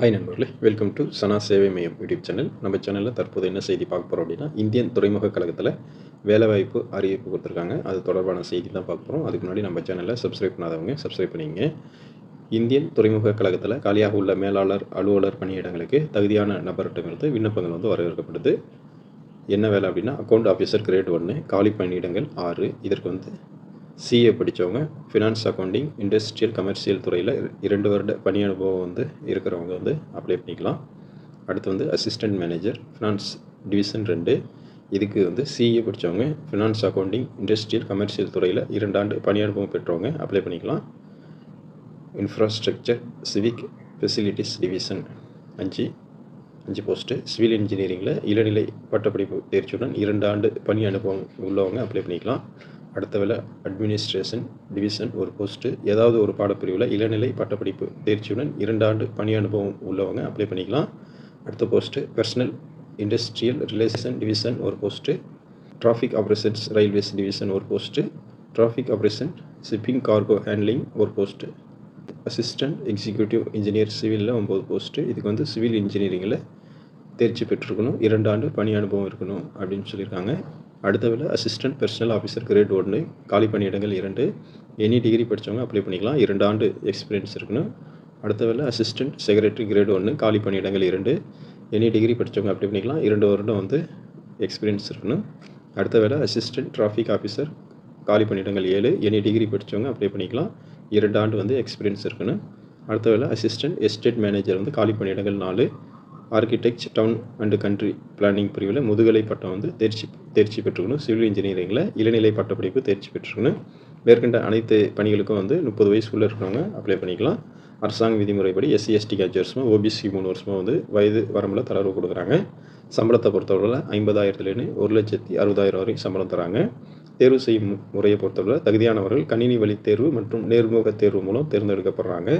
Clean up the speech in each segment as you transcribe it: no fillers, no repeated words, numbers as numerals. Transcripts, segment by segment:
Hi நண்பர்களே, welcome to சனா சேவை மையம் யூடியூப் சேனல். நம்ம சேனலில் தற்போது என்ன செய்தி பார்க்க போகிறோம் அப்படின்னா, இந்தியன் துறைமுக கழகத்தில் வேலைவாய்ப்பு அறிவிப்பு கொடுத்துருக்காங்க. அது தொடர்பான செய்தி தான் பார்க்க போகிறோம். அதுக்கு முன்னாடி நம்ம சேனலில் சப்ஸ்கிரைப் பண்ணாதவங்க சப்ஸ்கிரைப் பண்ணிங்க. இந்தியன் துறைமுக கழகத்தில் காலியாக உள்ள மேலாளர், அலுவலர் பணியிடங்களுக்கு தகுதியான நபர்கிட்டங்கிறது விண்ணப்பங்கள் வரவேற்கப்படுது. என்ன வேலை அப்படின்னா, அக்கௌண்ட் ஆஃபீஸர் கிரேட் 1, காலி பணியிடங்கள் 6. இதற்கு சிஏ படித்தவங்க, ஃபினான்ஸ் அக்கௌண்டிங், இண்டஸ்ட்ரியல் கமர்ஷியல் துறையில் 2 வருட பணி அனுபவம் இருக்கிறவங்க அப்ளை பண்ணிக்கலாம். அடுத்து அசிஸ்டன்ட் மேனேஜர் ஃபினான்ஸ் டிவிஷன் 2. இதுக்கு சிஏ படித்தவங்க, ஃபினான்ஸ் அக்கௌண்டிங், இண்டஸ்ட்ரியல் கமர்ஷியல் துறையில் 2 ஆண்டு பணி அனுபவம் பெற்றவங்க அப்ளை பண்ணிக்கலாம். Infrastructure civic facilities division 5 post. Civil இன்ஜினியரிங்கில் இளநிலை பட்டப்படிப்பு தேர்ச்சியுடன் 2 ஆண்டு பணி அனுபவம் உள்ளவங்க அப்ளை பண்ணிக்கலாம். அடுத்த வேலை அட்மினிஸ்ட்ரேஷன் டிவிஷன் 1 போஸ்ட்டு. ஏதாவது ஒரு பாடப்பிரிவில் இளநிலை பட்டப்படிப்பு தேர்ச்சியுடன் 2 ஆண்டு பணி அனுபவம் உள்ளவங்க அப்ளை பண்ணிக்கலாம். அடுத்த post personal industrial relation division 1 post. Traffic operations railways division 1 post. Traffic operation shipping cargo handling 1 post. Assistant executive engineer சிவிலில் 9 போஸ்ட்டு. இதுக்கு சிவில் இன்ஜினியரிங்கில் தேர்ச்சி பெற்றிருக்கணும், 2 ஆண்டு பணி அனுபவம் இருக்கணும் அப்படின்னு சொல்லியிருக்காங்க. அடுத்த வேலை அசிஸ்டன்ட் பர்சனல் ஆஃபீஸர் கிரேட் 1, காலி பணியிடங்கள் 2. எனி டிகிரி படித்தவங்க அப்ளை பண்ணிக்கலாம், 2 ஆண்டு எக்ஸ்பீரியன்ஸ் இருக்கணும். அடுத்த வேலை அசிஸ்டன்ட் செக்ரட்டரி கிரேட் 1, காலி பணியிடங்கள் 2. எனி டிகிரி படித்தவங்க அப்ளை பண்ணிக்கலாம், 2 வருடம் எக்ஸ்பீரியன்ஸ் இருக்கணும். அடுத்த வேலை அசிஸ்டன்ட் டிராஃபிக் ஆஃபீஸர், காலி பணியிடங்கள் 7. எனி டிகிரி படித்தவங்க அப்ளை பண்ணிக்கலாம், 2 ஆண்டு எக்ஸ்பீரியன்ஸ் இருக்கணும். அடுத்த வேலை அசிஸ்டன்ட் எஸ்டேட் மேனேஜர் காலி பணியிடங்கள் 4. Architect town and country planning பிரிவில் முதுகலை பட்டம் தேர்ச்சி பெற்றுக்கணும். சிவில் இன்ஜினியரிங்கில் இளநிலை பட்டப்படிப்பு தேர்ச்சி பெற்றுக்கணும். மேற்கண்ட அனைத்து பணிகளுக்கும் 30 வயசுக்குள்ளே இருக்கிறவங்க அப்ளை பண்ணிக்கலாம். அரசாங்க விதிமுறைப்படி SC ST 5 வருஷமாக, OBC 3 வருஷமாக வயது வரம்பில் தளர்வு கொடுக்குறாங்க. சம்பளத்தை பொறுத்தவரை 50,000 1,60,000 வரைக்கும் சம்பளம் தராங்க. தேர்வு செய்யும் முறையை பொறுத்தவரை தகுதியானவர்கள் கணினி வழி தேர்வு மற்றும் நேர்முக தேர்வு மூலம் தேர்ந்தெடுக்கப்படுறாங்க.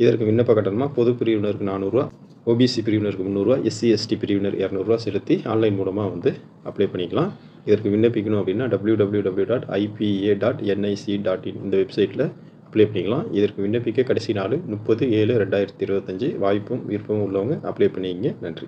இதற்கு விண்ணப்ப கட்டணமாக பொது பிரிவினருக்கு 400 ரூபா, OBC பிரிவினருக்கு 300 ரூபா, SC ST பிரிவினர் 200 ரூபா செலுத்தி ஆன்லைன் மூலமாக அப்ளை பண்ணிக்கலாம். இதற்கு விண்ணப்பிக்கணும் அப்படின்னா www.ipa.nic.in இந்த வெப்சைட்டில் அப்ளை பண்ணிக்கலாம். இதற்கு விண்ணப்பிக்க கடைசி நாள் 30/7/2025. வாய்ப்பும் விருப்பமும் உள்ளவங்க அப்ளை பண்ணிங்க. நன்றி.